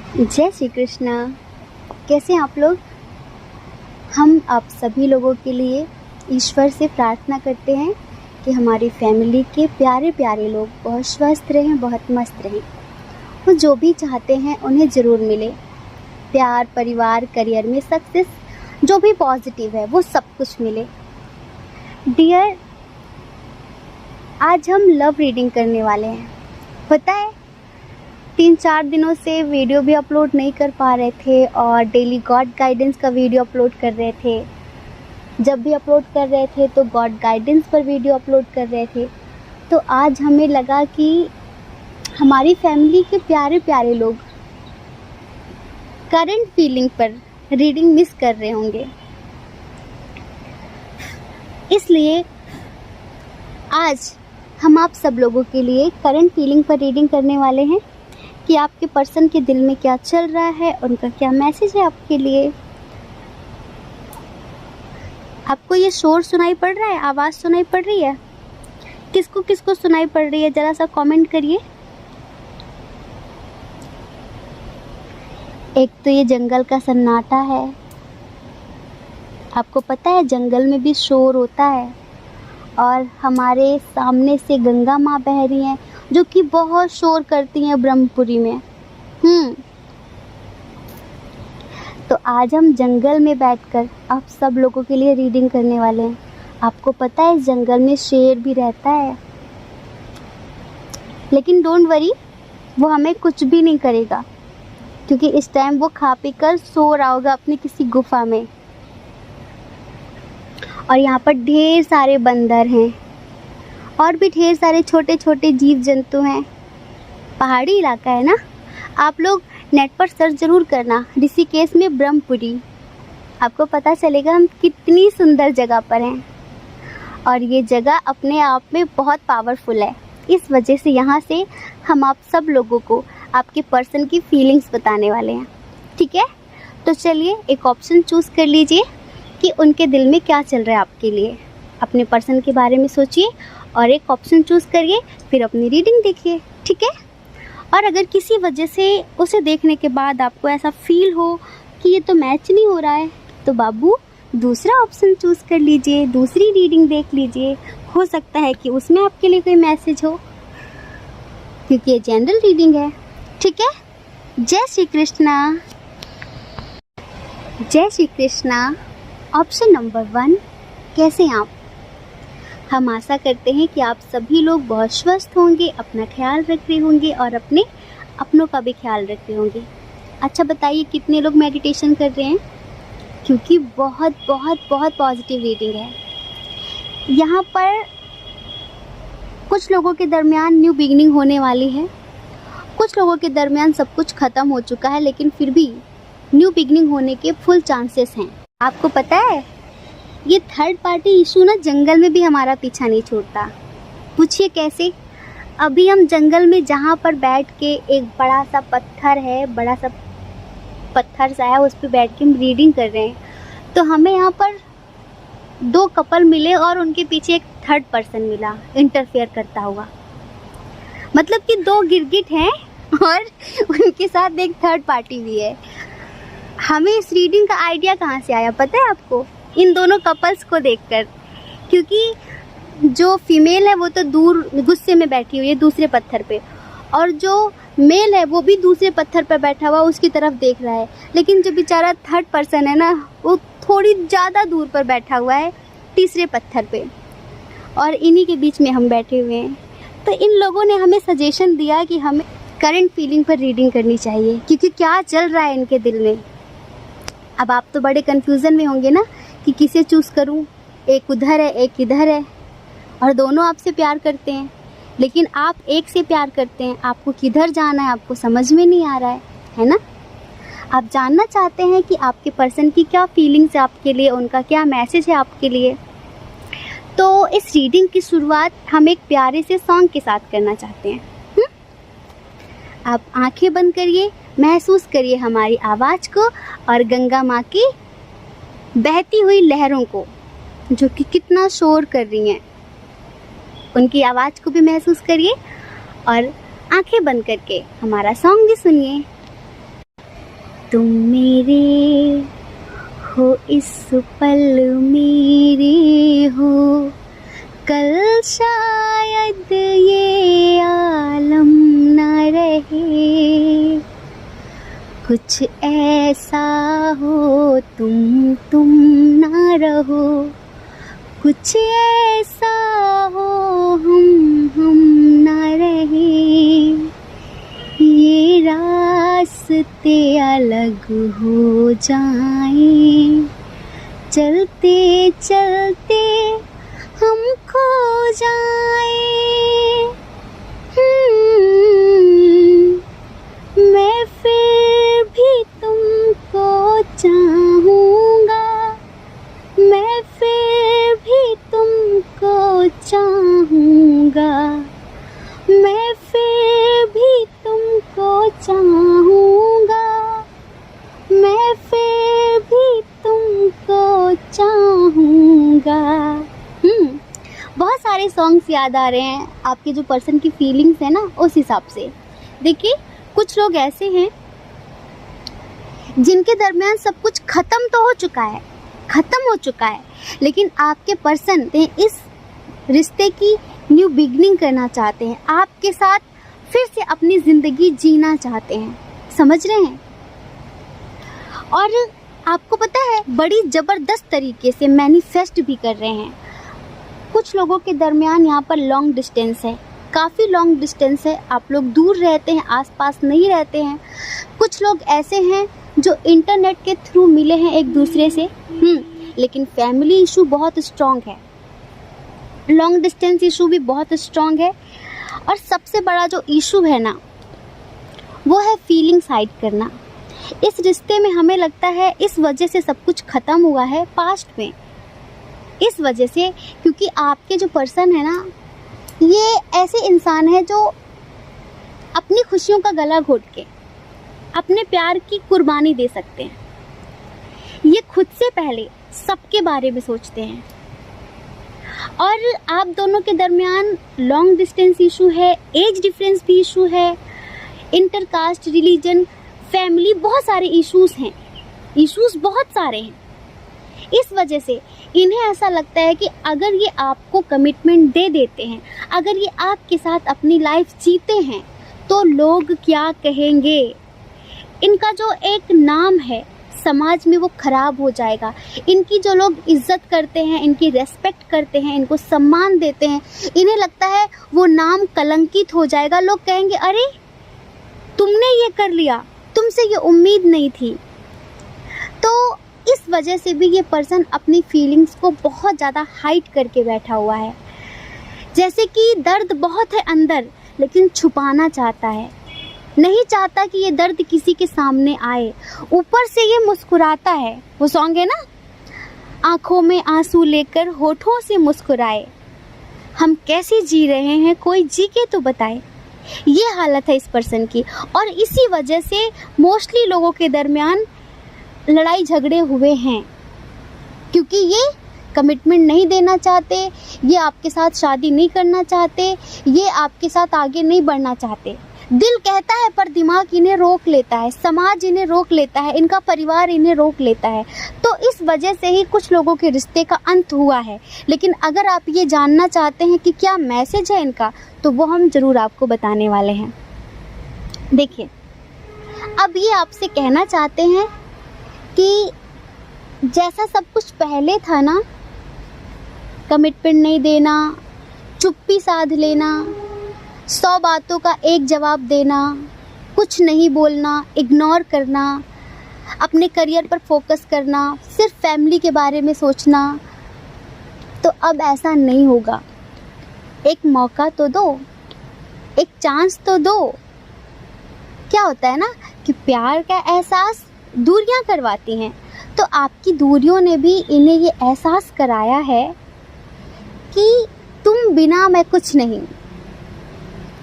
जय श्री कृष्णा। कैसे हैं आप लोग? हम आप सभी लोगों के लिए ईश्वर से प्रार्थना करते हैं कि हमारी फैमिली के प्यारे प्यारे लोग बहुत स्वस्थ रहें, बहुत मस्त रहें। वो जो भी चाहते हैं उन्हें ज़रूर मिले। प्यार, परिवार, करियर में सक्सेस, जो भी पॉजिटिव है वो सब कुछ मिले। डियर, आज हम लव रीडिंग करने वाले हैं। पता है, 3-4 दिनों से वीडियो भी अपलोड नहीं कर पा रहे थे और डेली गॉड गाइडेंस का वीडियो अपलोड कर रहे थे। जब भी अपलोड कर रहे थे तो गॉड गाइडेंस पर वीडियो अपलोड कर रहे थे। तो आज हमें लगा कि हमारी फैमिली के प्यारे प्यारे लोग करंट फीलिंग पर रीडिंग मिस कर रहे होंगे, इसलिए आज हम आप सब लोगों के लिए करंट फीलिंग पर रीडिंग करने वाले हैं कि आपके पर्सन के दिल में क्या चल रहा है, उनका क्या मैसेज है आपके लिए। आपको ये शोर सुनाई पड़ रहा है, आवाज़ सुनाई पड़ रही है? किसको किसको सुनाई पड़ रही है, ज़रा सा कमेंट करिए। एक तो ये जंगल का सन्नाटा है। आपको पता है जंगल में भी शोर होता है। और हमारे सामने से गंगा माँ बह रही हैं जो कि बहुत शोर करती हैं ब्रह्मपुरी में। तो आज हम जंगल में बैठकर आप सब लोगों के लिए रीडिंग करने वाले हैं। आपको पता है जंगल में शेर भी रहता है, लेकिन डोंट वरी, वो हमें कुछ भी नहीं करेगा क्योंकि इस टाइम वो खा पी कर सो रहा होगा अपनी किसी गुफा में। और यहाँ पर ढेर सारे बंदर हैं और भी ढेर सारे छोटे छोटे जीव जंतु हैं। पहाड़ी इलाका है ना। आप लोग नेट पर सर्च ज़रूर करना, ऋषिकेश में ब्रह्मपुरी। आपको पता चलेगा हम कितनी सुंदर जगह पर हैं। और ये जगह अपने आप में बहुत पावरफुल है। इस वजह से यहाँ से हम आप सब लोगों को आपके पर्सन की फीलिंग्स बताने वाले हैं। ठीक है, तो चलिए एक ऑप्शन चूज़ कर लीजिए कि उनके दिल में क्या चल रहा है आपके लिए। अपने पर्सन के बारे में सोचिए और एक ऑप्शन चूज़ करिए, फिर अपनी रीडिंग देखिए। ठीक है, और अगर किसी वजह से उसे देखने के बाद आपको ऐसा फील हो कि ये तो मैच नहीं हो रहा है, तो बाबू दूसरा ऑप्शन चूज़ कर लीजिए, दूसरी रीडिंग देख लीजिए। हो सकता है कि उसमें आपके लिए कोई मैसेज हो, क्योंकि ये जनरल रीडिंग है। ठीक है, जय श्री कृष्णा। जय श्री कृष्णा। ऑप्शन नंबर 1, कैसे हैं आप? हम आशा करते हैं कि आप सभी लोग बहुत स्वस्थ होंगे, अपना ख्याल रख रहे होंगे और अपने अपनों का भी ख्याल रख रहे होंगे। अच्छा बताइए, कितने लोग मेडिटेशन कर रहे हैं? क्योंकि बहुत बहुत बहुत पॉजिटिव रीडिंग है। यहाँ पर कुछ लोगों के दरमियान न्यू बिगिनिंग होने वाली है, कुछ लोगों के दरमियान सब कुछ ख़त्म हो चुका है, लेकिन फिर भी न्यू बिगिनिंग होने के फुल चांसेस हैं। आपको पता है ये थर्ड पार्टी इशू ना जंगल में भी हमारा पीछा नहीं छोड़ता। पूछिए कैसे? अभी हम जंगल में जहाँ पर बैठ के, एक बड़ा सा पत्थर है, बड़ा सा पत्थर सा है, उस पर बैठ के हम रीडिंग कर रहे हैं, तो हमें यहाँ पर 2 कपल मिले और उनके पीछे एक थर्ड पर्सन मिला इंटरफेयर करता हुआ। मतलब कि 2 गिरगिट हैं और उनके साथ एक थर्ड पार्टी भी है। हमें इस रीडिंग का आइडिया कहाँ से आया पता है आपको? इन दोनों कपल्स को देखकर, क्योंकि जो फीमेल है वो तो दूर गुस्से में बैठी हुई है दूसरे पत्थर पे, और जो मेल है वो भी दूसरे पत्थर पर बैठा हुआ उसकी तरफ देख रहा है। लेकिन जो बेचारा थर्ड पर्सन है ना, वो थोड़ी ज़्यादा दूर पर बैठा हुआ है तीसरे पत्थर पे, और इन्हीं के बीच में हम बैठे हुए हैं। तो इन लोगों ने हमें सजेशन दिया कि हमें करंट फीलिंग पर रीडिंग करनी चाहिए, क्योंकि क्या चल रहा है इनके दिल में। अब आप तो बड़े कन्फ्यूज़न में होंगे ना कि किसे चूज़ करूं, एक उधर है एक इधर है, और दोनों आपसे प्यार करते हैं, लेकिन आप एक से प्यार करते हैं। आपको किधर जाना है आपको समझ में नहीं आ रहा है ना? आप जानना चाहते हैं कि आपके पर्सन की क्या फीलिंग्स है आपके लिए, उनका क्या मैसेज है आपके लिए। तो इस रीडिंग की शुरुआत हम एक प्यारे से सॉन्ग के साथ करना चाहते हैं। आप आंखें बंद करिए, महसूस करिए हमारी आवाज़ को और गंगा माँ की बहती हुई लहरों को, जो कि कितना शोर कर रही हैं। उनकी आवाज़ को भी महसूस करिए और आंखें बंद करके हमारा सॉन्ग भी सुनिए। तुम मेरे हो, इस पल मेरे हो, कल शायद ये आलम न रहे। कुछ ऐसा हो तुम ना रहो, कुछ ऐसा हो हम ना रहे। ये रास्ते अलग हो जाएं, चलते चलते हम खो जाएं। मैं फिर भी तुमको चाहूँगा, मैं फिर भी तुमको चाहूँगा, मैं फिर भी तुमको चाहूँगा, मैं फिर भी तुमको चाहूँगा। बहुत सारे सॉन्ग्स याद आ रहे हैं, आपके जो पर्सन की फीलिंग्स है ना उस हिसाब से। देखिए, कुछ लोग ऐसे हैं जिनके दरमियान सब कुछ ख़त्म तो हो चुका है, ख़त्म हो चुका है, लेकिन आपके पर्सन इस रिश्ते की न्यू बिगनिंग करना चाहते हैं, आपके साथ फिर से अपनी ज़िंदगी जीना चाहते हैं। समझ रहे हैं? और आपको पता है, बड़ी ज़बरदस्त तरीके से मैनिफेस्ट भी कर रहे हैं। कुछ लोगों के दरमियान यहाँ पर लॉन्ग डिस्टेंस है, काफ़ी लॉन्ग डिस्टेंस है, आप लोग दूर रहते हैं, आसपास नहीं रहते हैं। कुछ लोग ऐसे हैं जो इंटरनेट के थ्रू मिले हैं एक दूसरे से, लेकिन फैमिली इशू बहुत स्ट्रॉन्ग है, लॉन्ग डिस्टेंस इशू भी बहुत स्ट्रॉन्ग है। और सबसे बड़ा जो इशू है ना, वो है फीलिंग्स हाइड करना। इस रिश्ते में हमें लगता है इस वजह से सब कुछ ख़त्म हुआ है पास्ट में, इस वजह से क्योंकि आपके जो पर्सन है ना, ये ऐसे इंसान है जो अपनी खुशियों का गला घोट के अपने प्यार की कुर्बानी दे सकते हैं। ये खुद से पहले सबके बारे में सोचते हैं। और आप दोनों के दरमियान लॉन्ग डिस्टेंस इशू है, एज डिफरेंस भी इशू है, इंटरकास्ट, रिलीजन, फैमिली, बहुत सारे इश्यूज हैं, इश्यूज बहुत सारे हैं। इस वजह से इन्हें ऐसा लगता है कि अगर ये आपको कमिटमेंट दे देते हैं, अगर ये आपके साथ अपनी लाइफ जीते हैं, तो लोग क्या कहेंगे, इनका जो एक नाम है समाज में वो खराब हो जाएगा। इनकी जो लोग इज्जत करते हैं, इनकी रेस्पेक्ट करते हैं, इनको सम्मान देते हैं, इन्हें लगता है वो नाम कलंकित हो जाएगा। लोग कहेंगे, अरे तुमने ये कर लिया, तुमसे ये उम्मीद नहीं थी। तो इस वजह से भी ये पर्सन अपनी फीलिंग्स को बहुत ज़्यादा हाइड करके बैठा हुआ है। जैसे कि दर्द बहुत है अंदर, लेकिन छुपाना चाहता है, नहीं चाहता कि ये दर्द किसी के सामने आए। ऊपर से ये मुस्कुराता है, वो सॉन्ग है ना, आंखों में आंसू लेकर होठों से मुस्कुराए, हम कैसे जी रहे हैं कोई जी के तो बताए। ये हालत है इस पर्सन की, और इसी वजह से मोस्टली लोगों के दरमियान लड़ाई झगड़े हुए हैं, क्योंकि ये कमिटमेंट नहीं देना चाहते, ये आपके साथ शादी नहीं करना चाहते, ये आपके साथ आगे नहीं बढ़ना चाहते। दिल कहता है पर दिमाग इन्हें रोक लेता है, समाज इन्हें रोक लेता है, इनका परिवार इन्हें रोक लेता है। तो इस वजह से ही कुछ लोगों के रिश्ते का अंत हुआ है। लेकिन अगर आप ये जानना चाहते हैं कि क्या मैसेज है इनका, तो वो हम ज़रूर आपको बताने वाले हैं। देखिए, अब ये आपसे कहना चाहते हैं कि जैसा सब कुछ पहले था ना, कमिटमेंट नहीं देना, चुप्पी साध लेना, 100 बातों का एक जवाब देना, कुछ नहीं बोलना, इग्नोर करना, अपने करियर पर फोकस करना, सिर्फ फैमिली के बारे में सोचना, तो अब ऐसा नहीं होगा। एक मौका तो दो, एक चांस तो दो। क्या होता है ना कि प्यार का एहसास दूरियां करवाती हैं, तो आपकी दूरियों ने भी इन्हें ये एहसास कराया है कि तुम बिना मैं कुछ नहीं,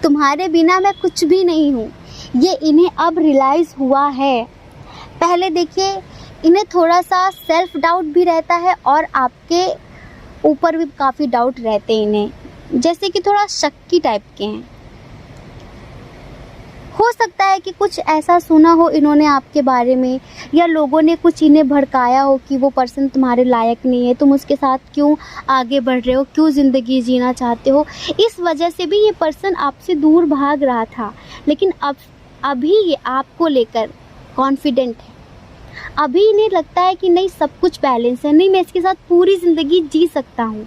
तुम्हारे बिना मैं कुछ भी नहीं हूँ। ये इन्हें अब रियलाइज़ हुआ है। पहले देखिए, इन्हें थोड़ा सा सेल्फ डाउट भी रहता है, और आपके ऊपर भी काफ़ी डाउट रहते हैं इन्हें, जैसे कि थोड़ा शक्की टाइप के हैं। हो हो सकता है कि कुछ ऐसा सुना हो इन्होंने आपके बारे में, या लोगों ने कुछ इन्हें भड़काया हो कि वो पर्सन तुम्हारे लायक नहीं है, तुम उसके साथ क्यों आगे बढ़ रहे हो, क्यों ज़िंदगी जीना चाहते हो। इस वजह से भी ये पर्सन आपसे दूर भाग रहा था, लेकिन अभी ये आपको लेकर कॉन्फिडेंट है। अभी इन्हें लगता है कि नहीं, सब कुछ बैलेंस है, नहीं मैं इसके साथ पूरी ज़िंदगी जी सकता हूँ।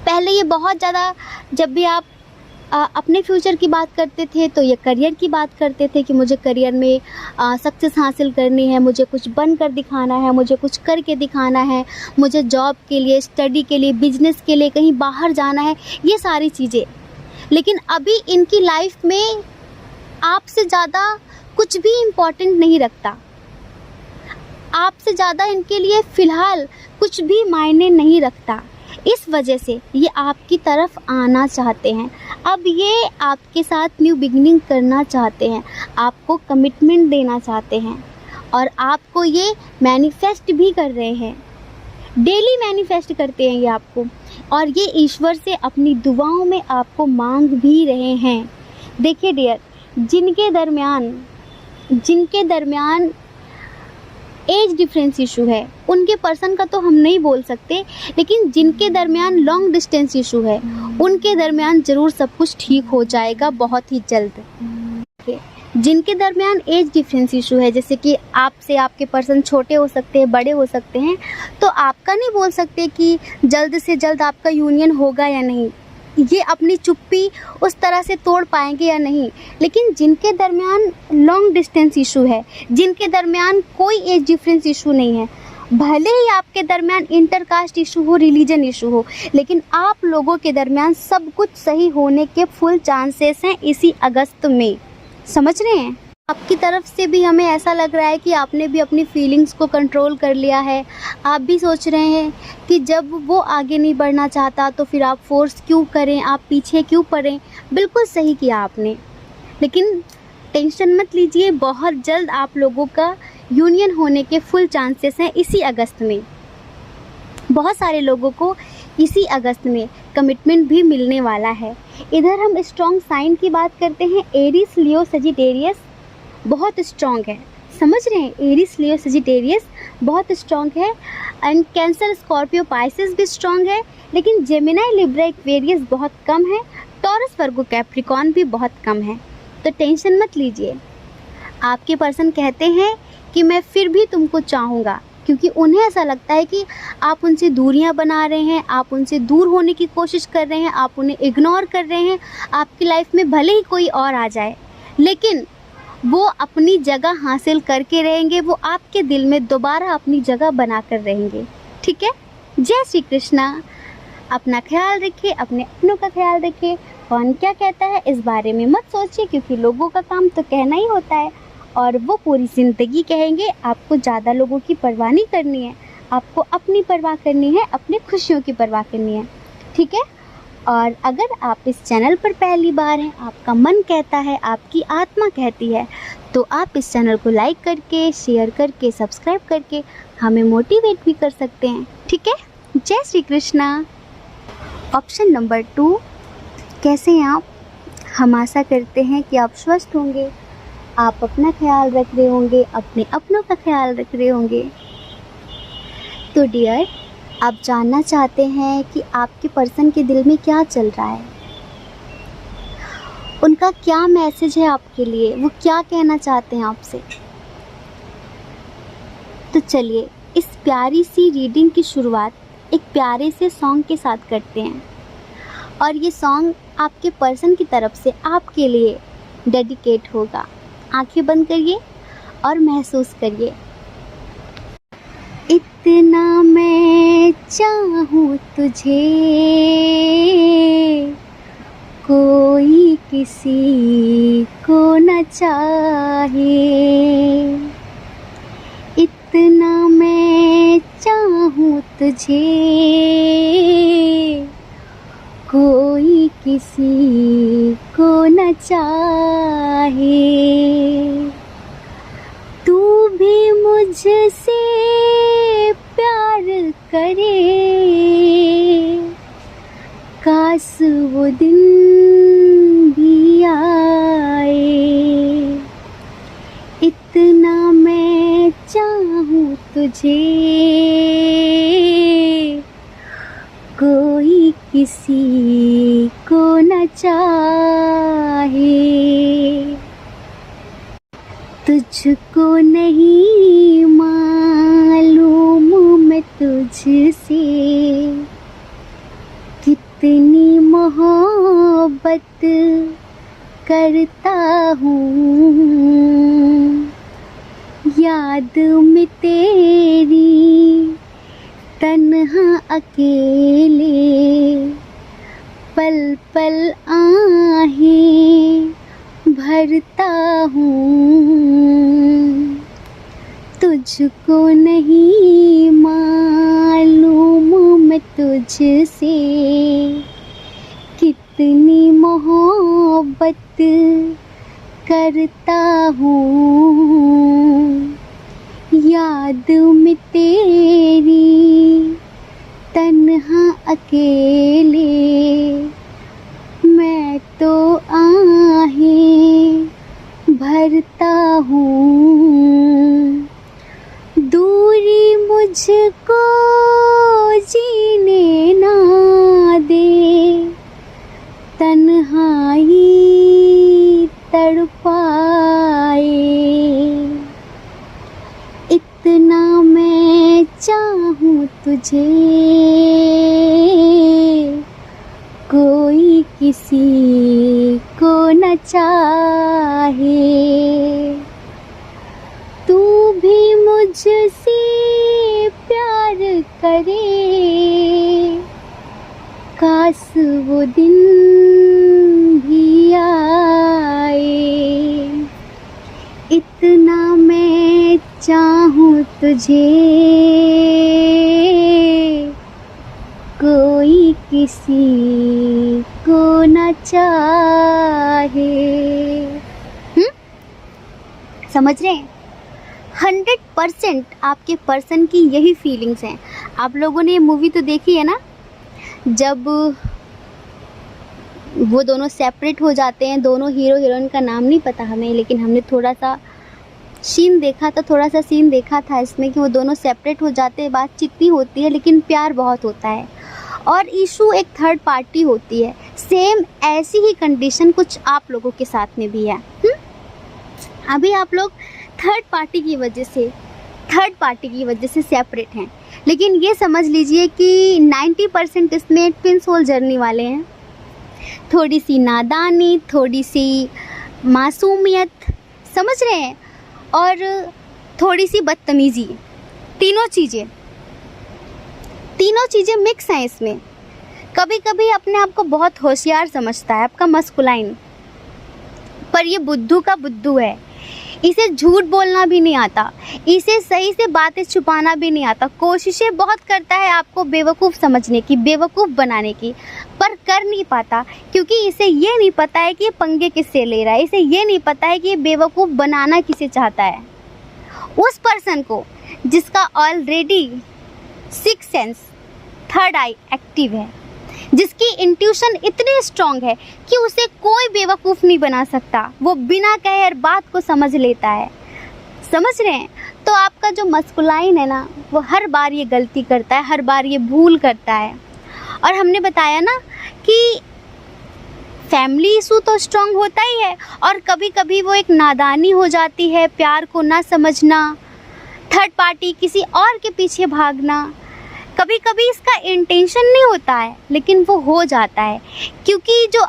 पहले ये बहुत ज़्यादा, जब भी आप अपने फ्यूचर की बात करते थे तो ये करियर की बात करते थे कि मुझे करियर में सक्सेस हासिल करनी है, मुझे कुछ बन कर दिखाना है, मुझे कुछ करके दिखाना है, मुझे जॉब के लिए, स्टडी के लिए, बिजनेस के लिए कहीं बाहर जाना है, ये सारी चीज़ें। लेकिन अभी इनकी लाइफ में आपसे ज़्यादा कुछ भी इम्पोर्टेंट नहीं रखता। आपसे ज़्यादा इनके लिए फ़िलहाल कुछ भी मायने नहीं रखता। इस वजह से ये आपकी तरफ आना चाहते हैं। अब ये आपके साथ न्यू बिगिनिंग करना चाहते हैं, आपको कमिटमेंट देना चाहते हैं, और आपको ये मैनिफेस्ट भी कर रहे हैं। डेली मैनिफेस्ट करते हैं ये आपको, और ये ईश्वर से अपनी दुआओं में आपको मांग भी रहे हैं। देखिए डियर, जिनके दरमियान एज डिफरेंस इशू है, उनके पर्सन का तो हम नहीं बोल सकते, लेकिन जिनके दरमियान लॉन्ग डिस्टेंस इशू है, उनके दरमियान ज़रूर सब कुछ ठीक हो जाएगा बहुत ही जल्द। जिनके दरमियान एज डिफरेंस इशू है, जैसे कि आपसे आपके पर्सन छोटे हो सकते हैं, बड़े हो सकते हैं, तो आपका नहीं बोल सकते कि जल्द से जल्द आपका यूनियन होगा या नहीं, ये अपनी चुप्पी उस तरह से तोड़ पाएंगे या नहीं। लेकिन जिनके दरमियान लॉन्ग डिस्टेंस इशू है, जिनके दरमियान कोई एज डिफरेंस इशू नहीं है, भले ही आपके दरमियान इंटरकास्ट इशू हो, रिलीजन इशू हो, लेकिन आप लोगों के दरमियान सब कुछ सही होने के फुल चांसेस हैं इसी अगस्त में। समझ रहे हैं? आपकी तरफ से भी हमें ऐसा लग रहा है कि आपने भी अपनी फीलिंग्स को कंट्रोल कर लिया है। आप भी सोच रहे हैं कि जब वो आगे नहीं बढ़ना चाहता तो फिर आप फोर्स क्यों करें, आप पीछे क्यों पड़ें। बिल्कुल सही किया आपने, लेकिन टेंशन मत लीजिए, बहुत जल्द आप लोगों का यूनियन होने के फुल चांसेस हैं इसी अगस्त में। बहुत सारे लोगों को इसी अगस्त में कमिटमेंट भी मिलने वाला है। इधर हम स्ट्रॉन्ग साइन की बात करते हैं। एरीज, लियो, सजिटेरियस बहुत स्ट्रॉन्ग है। समझ रहे हैं? एरीज, लियो, सजिटेरियस बहुत स्ट्रॉन्ग है, एंड कैंसर, स्कॉर्पियो, पाइसेस भी स्ट्रॉन्ग है, लेकिन जेमिनाई, लिब्रा, एक्वेरियस बहुत कम है। टॉरस, वर्गो, कैप्रिकॉर्न भी बहुत कम है। तो टेंशन मत लीजिए। आपके पर्सन कहते हैं कि मैं फिर भी तुमको चाहूँगा, क्योंकि उन्हें ऐसा लगता है कि आप उनसे दूरियां बना रहे हैं, आप उनसे दूर होने की कोशिश कर रहे हैं, आप उन्हें इग्नोर कर रहे हैं। आपकी लाइफ में भले ही कोई और आ जाए, लेकिन वो अपनी जगह हासिल करके रहेंगे, वो आपके दिल में दोबारा अपनी जगह बना कर रहेंगे। ठीक है? जय श्री कृष्णा। अपना ख्याल रखिए, अपने अपनों का ख्याल रखिए। कौन क्या कहता है इस बारे में मत सोचिए, क्योंकि लोगों का काम तो कहना ही होता है, और वो पूरी ज़िंदगी कहेंगे। आपको ज़्यादा लोगों की परवाह नहीं करनी है, आपको अपनी परवाह करनी है, अपनी खुशियों की परवाह करनी है। ठीक है? और अगर आप इस चैनल पर पहली बार हैं, आपका मन कहता है, आपकी आत्मा कहती है, तो आप इस चैनल को लाइक करके, शेयर करके, सब्सक्राइब करके हमें मोटिवेट भी कर सकते हैं। ठीक है? जय श्री कृष्णा। ऑप्शन नंबर 2, कैसे हैं आप? हम आशा करते हैं कि आप स्वस्थ होंगे, आप अपना ख्याल रख रहे होंगे, अपने अपनों का ख्याल रख रहे होंगे। तो डियर, आप जानना चाहते हैं कि आपके पर्सन के दिल में क्या चल रहा है, उनका क्या मैसेज है आपके लिए, वो क्या कहना चाहते हैं आपसे। तो चलिए इस प्यारी सी रीडिंग की शुरुआत एक प्यारे से सॉन्ग के साथ करते हैं, और ये सॉन्ग आपके पर्सन की तरफ से आपके लिए डेडिकेट होगा। आंखें बंद करिए और महसूस करिए। इतना मैं चाहूँ तुझे, कोई किसी को न चाहे। इतना मैं चाहूँ तुझे, कोई किसी को न चाहे। तू भी मुझसे प्यार करे, काश वो दिन भी आए। इतना मैं चाहूँ तुझे, कोई किसी को न चाहे, तुझको नहीं मालूम मैं तुझसे कितनी मोहब्बत करता हूँ। याद में तेरी तन्हा अकेले पल पल आहें भरता हूँ। तुझको नहीं मालूम मैं तुझसे कितनी मोहब्बत करता हूँ। याद में तेरी तन्हा अकेले मैं तो आहें भरता हूँ। दूरी मुझको जीने ना दे, तन्हाई तड़पाए, इतना मैं चाहूँ तुझे, कोई किसी को न चाहे। तू भी मुझसे प्यार करे, काश वो दिन भी आए। इतना मैं चाहूँ तुझे, कोई किसी को न चाहे। समझ रहे हैं? 100% आपके पर्सन की यही फीलिंग्स हैं। आप लोगों ने ये मूवी तो देखी है ना, जब वो दोनों सेपरेट हो जाते हैं, दोनों हीरो हीरोइन का नाम नहीं पता हमें, लेकिन हमने थोड़ा सा सीन देखा था इसमें कि वो दोनों सेपरेट हो जाते हैं, बातचीत नहीं होती है लेकिन प्यार बहुत होता है और इशू एक थर्ड पार्टी होती है। सेम ऐसी ही कंडीशन कुछ आप लोगों के साथ में भी है। अभी आप लोग थर्ड पार्टी की वजह से सेपरेट हैं, लेकिन ये समझ लीजिए कि 90% इसमें ट्विन सोल जर्नी वाले हैं। थोड़ी सी नादानी, थोड़ी सी मासूमियत, समझ रहे हैं, और थोड़ी सी बदतमीज़ी, तीनों चीज़ें मिक्स हैं इसमें। कभी कभी अपने आप को बहुत होशियार समझता है आपका मस्कुलाइन, पर ये बुद्धू का बुद्धू है। इसे झूठ बोलना भी नहीं आता, इसे सही से बातें छुपाना भी नहीं आता। कोशिशें बहुत करता है आपको बेवकूफ़ समझने की, बेवकूफ़ बनाने की, पर कर नहीं पाता, क्योंकि इसे ये नहीं पता है कि ये पंगे किससे ले रहा है। इसे ये नहीं पता है कि ये बेवकूफ़ बनाना किसे चाहता है। उस पर्सन को जिसका ऑलरेडी 6th सेंस, थर्ड आई एक्टिव है, जिसकी इंट्यूशन इतनी स्ट्रॉन्ग है कि उसे कोई बेवकूफ़ नहीं बना सकता, वो बिना कहे हर बात को समझ लेता है। समझ रहे हैं? तो आपका जो मस्कुलाइन है ना, वो हर बार ये गलती करता है, हर बार ये भूल करता है। और हमने बताया ना कि फैमिली इशू तो स्ट्रॉन्ग होता ही है, और कभी कभी वो एक नादानी हो जाती है, प्यार को ना समझना, थर्ड पार्टी किसी और के पीछे भागना। कभी कभी इसका इंटेंशन नहीं होता है, लेकिन वो हो जाता है, क्योंकि जो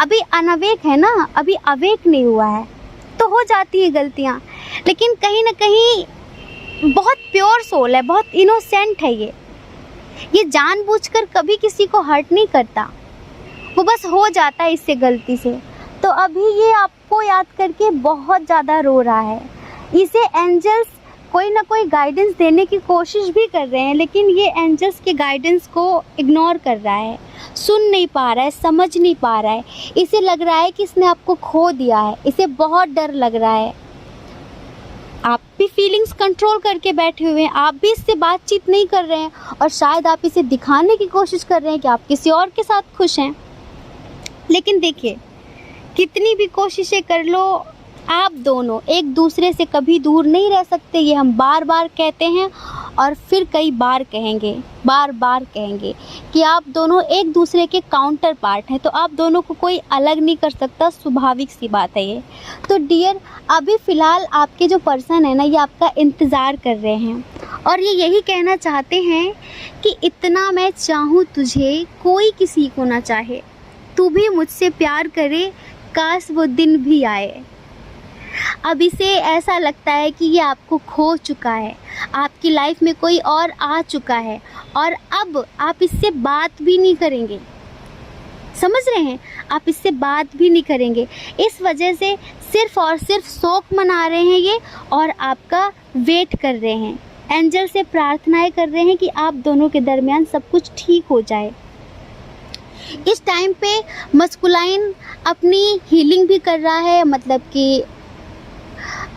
अभी अनअवेक है ना, अभी अवेक नहीं हुआ है, तो हो जाती है गलतियाँ। लेकिन कहीं ना कहीं बहुत प्योर सोल है, बहुत इनोसेंट है ये जानबूझकर कभी किसी को हर्ट नहीं करता, वो बस हो जाता है इससे गलती से। तो अभी ये आपको याद करके बहुत ज़्यादा रो रहा है। इसे एंजल्स कोई ना कोई गाइडेंस देने की कोशिश भी कर रहे हैं, लेकिन ये एंजल्स के गाइडेंस को इग्नोर कर रहा है, सुन नहीं पा रहा है, समझ नहीं पा रहा है। इसे लग रहा है कि इसने आपको खो दिया है, इसे बहुत डर लग रहा है। आप भी फीलिंग्स कंट्रोल करके बैठे हुए हैं, आप भी इससे बातचीत नहीं कर रहे हैं, और शायद आप इसे दिखाने की कोशिश कर रहे हैं कि आप किसी और के साथ खुश हैं। लेकिन देखिए, कितनी भी कोशिशें कर लो, आप दोनों एक दूसरे से कभी दूर नहीं रह सकते, ये हम बार बार कहते हैं और फिर कई बार कहेंगे, बार बार कहेंगे कि आप दोनों एक दूसरे के काउंटर पार्ट हैं, तो आप दोनों को कोई अलग नहीं कर सकता, स्वाभाविक सी बात है ये। तो डियर, अभी फ़िलहाल आपके जो पर्सन है ना, ये आपका इंतज़ार कर रहे हैं और ये यही कहना चाहते हैं कि इतना मैं चाहूँ तुझे, कोई किसी को ना चाहे, तू भी मुझसे प्यार करे, काश वो दिन भी आए। अब इसे ऐसा लगता है कि ये आपको खो चुका है, आपकी लाइफ में कोई और आ चुका है और अब आप इससे बात भी नहीं करेंगे। समझ रहे हैं? आप इससे बात भी नहीं करेंगे। इस वजह से सिर्फ़ और सिर्फ शोक मना रहे हैं ये और आपका वेट कर रहे हैं। एंजल से प्रार्थनाएं कर रहे हैं कि आप दोनों के दरमियान सब कुछ ठीक हो जाए। इस टाइम पे मस्कुलाइन अपनी हीलिंग भी कर रहा है, मतलब कि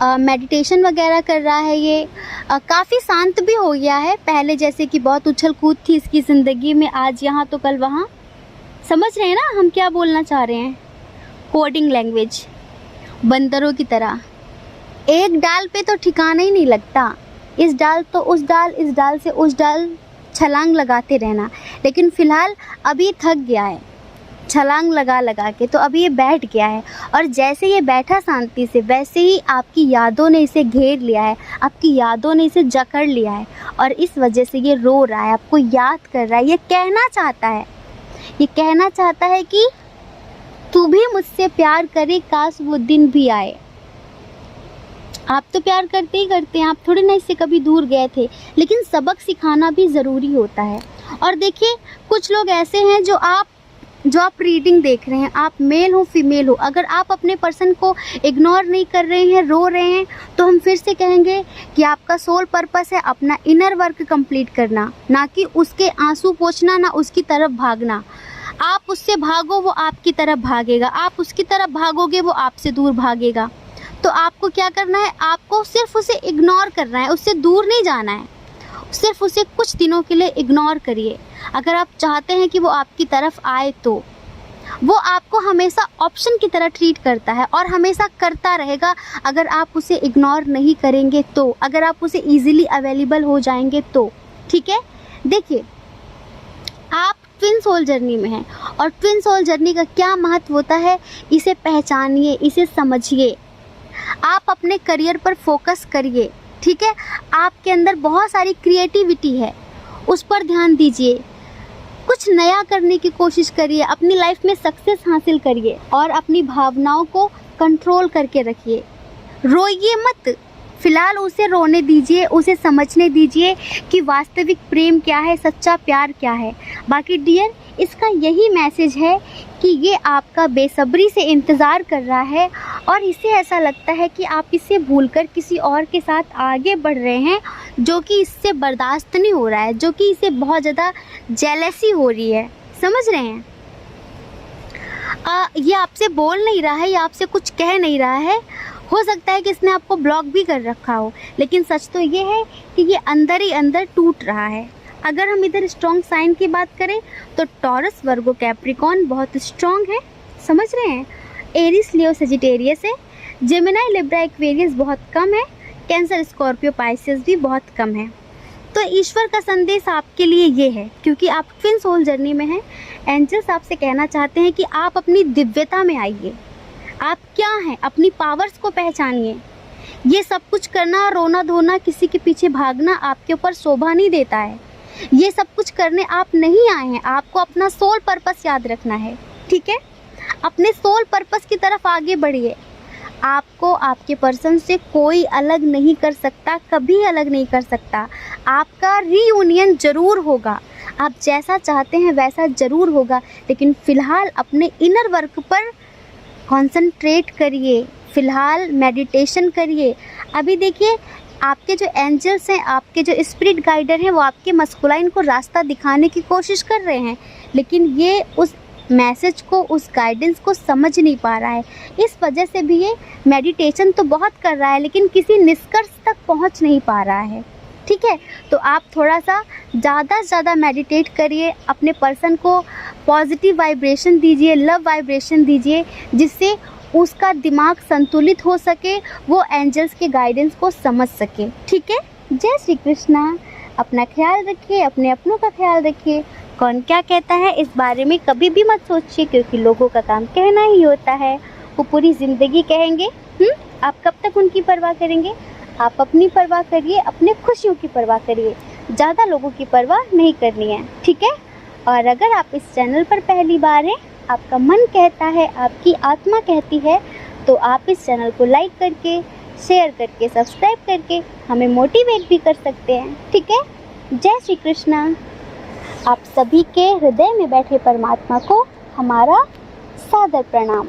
मेडिटेशन वगैरह कर रहा है। ये काफ़ी शांत भी हो गया है, पहले जैसे कि बहुत उछल कूद थी इसकी ज़िंदगी में, आज यहाँ तो कल वहाँ। समझ रहे हैं ना हम क्या बोलना चाह रहे हैं? कोडिंग लैंग्वेज, बंदरों की तरह एक डाल पे तो ठिकाना ही नहीं लगता, इस डाल तो उस डाल, इस डाल से उस डाल छलांग लगाते रहना। लेकिन फ़िलहाल अभी थक गया है छलांग लगा लगा के, तो अभी ये बैठ गया है और जैसे ये बैठा शांति से, वैसे ही आपकी यादों ने इसे घेर लिया है, आपकी यादों ने इसे जकड़ लिया है और इस वजह से ये रो रहा है, आपको याद कर रहा है। ये कहना चाहता है कि तू भी मुझसे प्यार करे, काश वो दिन भी आए। आप तो प्यार करते ही करते हैं, आप थोड़ी ना इससे कभी दूर गए थे, लेकिन सबक सिखाना भी ज़रूरी होता है। और देखिए, कुछ लोग ऐसे हैं जो आप रीडिंग देख रहे हैं, आप मेल हो फीमेल हो, अगर आप अपने पर्सन को इग्नोर नहीं कर रहे हैं, रो रहे हैं, तो हम फिर से कहेंगे कि आपका सोल पर्पस है अपना इनर वर्क कंप्लीट करना, ना कि उसके आंसू पोंछना, ना उसकी तरफ भागना। आप उससे भागो वो आपकी तरफ भागेगा, आप उसकी तरफ भागोगे वो आपसे दूर भागेगा। तो आपको क्या करना है? आपको सिर्फ उसे इग्नोर करना है, उससे दूर नहीं जाना है, सिर्फ उसे कुछ दिनों के लिए इग्नोर करिए। अगर आप चाहते हैं कि वो आपकी तरफ आए, तो वो आपको हमेशा ऑप्शन की तरह ट्रीट करता है और हमेशा करता रहेगा। अगर आप उसे इग्नोर नहीं करेंगे तो, अगर आप उसे ईजिली अवेलेबल हो जाएंगे तो, ठीक है? देखिए, आप ट्विन सोल जर्नी में हैं और ट्विन सोल जर्नी का क्या महत्व होता है, इसे पहचानिए, इसे समझिए। आप अपने करियर पर फोकस करिए, ठीक है? आपके अंदर बहुत सारी क्रिएटिविटी है, उस पर ध्यान दीजिए, कुछ नया करने की कोशिश करिए, अपनी लाइफ में सक्सेस हासिल करिए और अपनी भावनाओं को कंट्रोल करके रखिए। रोइए मत, फ़िलहाल उसे रोने दीजिए, उसे समझने दीजिए कि वास्तविक प्रेम क्या है, सच्चा प्यार क्या है। बाकी डियर, इसका यही मैसेज है कि ये आपका बेसब्री से इंतज़ार कर रहा है और इसे ऐसा लगता है कि आप इसे भूलकर किसी और के साथ आगे बढ़ रहे हैं, जो कि इससे बर्दाश्त नहीं हो रहा है, जो कि इसे बहुत ज़्यादा जेलसी हो रही है। समझ रहे हैं? ये आपसे बोल नहीं रहा है, ये आपसे कुछ कह नहीं रहा है। हो सकता है कि इसने आपको ब्लॉक भी कर रखा हो, लेकिन सच तो ये है कि ये अंदर ही अंदर टूट रहा है। अगर हम इधर स्ट्रॉन्ग साइन की बात करें तो टॉरस, वर्गो, कैप्रिकॉर्न बहुत स्ट्रॉन्ग है। समझ रहे हैं? एरिस, लियो, सेजिटेरियस है। जेमिनी, लिब्रा, एक्वेरियस बहुत कम है। कैंसर, स्कॉर्पियो, पाइसेस भी बहुत कम है। तो ईश्वर का संदेश आपके लिए ये है, क्योंकि आप ट्विन सोल जर्नी में हैं, एंजल्स आपसे कहना चाहते हैं कि आप अपनी दिव्यता में आइए। आप क्या हैं, अपनी पावर्स को पहचानिए। ये सब कुछ करना, रोना धोना, किसी के पीछे भागना आपके ऊपर शोभा नहीं देता है। ये सब कुछ करने आप नहीं आए हैं, आपको अपना सोल पर्पस याद रखना है, ठीक है? अपने सोल पर्पस की तरफ आगे बढ़िए। आपको आपके पर्सन से कोई अलग नहीं कर सकता, कभी अलग नहीं कर सकता। आपका रीयूनियन ज़रूर होगा, आप जैसा चाहते हैं वैसा ज़रूर होगा, लेकिन फ़िलहाल अपने इनर वर्क पर कंसंट्रेट करिए, फ़िलहाल मेडिटेशन करिए। अभी देखिए, आपके जो एंजल्स हैं, आपके जो स्पिरिट गाइडर हैं, वो आपके मस्कुलाइन को रास्ता दिखाने की कोशिश कर रहे हैं, लेकिन ये उस मैसेज को, उस गाइडेंस को समझ नहीं पा रहा है। इस वजह से भी ये मेडिटेशन तो बहुत कर रहा है, लेकिन किसी निष्कर्ष तक पहुंच नहीं पा रहा है, ठीक है? तो आप थोड़ा सा ज़्यादा से ज़्यादा मेडिटेट करिए, अपने पर्सन को पॉजिटिव वाइब्रेशन दीजिए, लव वाइब्रेशन दीजिए, जिससे उसका दिमाग संतुलित हो सके, वो एंजल्स के गाइडेंस को समझ सके। ठीक है। जय श्री कृष्णा। अपना ख्याल रखिए, अपने अपनों का ख्याल रखिए। कौन क्या कहता है इस बारे में कभी भी मत सोचिए, क्योंकि लोगों का काम कहना ही होता है। वो पूरी ज़िंदगी कहेंगे, आप कब तक उनकी परवाह करेंगे? आप अपनी परवाह करिए, अपने खुशियों की परवाह करिए, ज़्यादा लोगों की परवाह नहीं करनी है। ठीक है। और अगर आप इस चैनल पर पहली बार हैं, आपका मन कहता है, आपकी आत्मा कहती है, तो आप इस चैनल को लाइक करके, शेयर करके, सब्सक्राइब करके हमें मोटिवेट भी कर सकते हैं। ठीक है। जय श्री कृष्णा। आप सभी के हृदय में बैठे परमात्मा को हमारा सादर प्रणाम।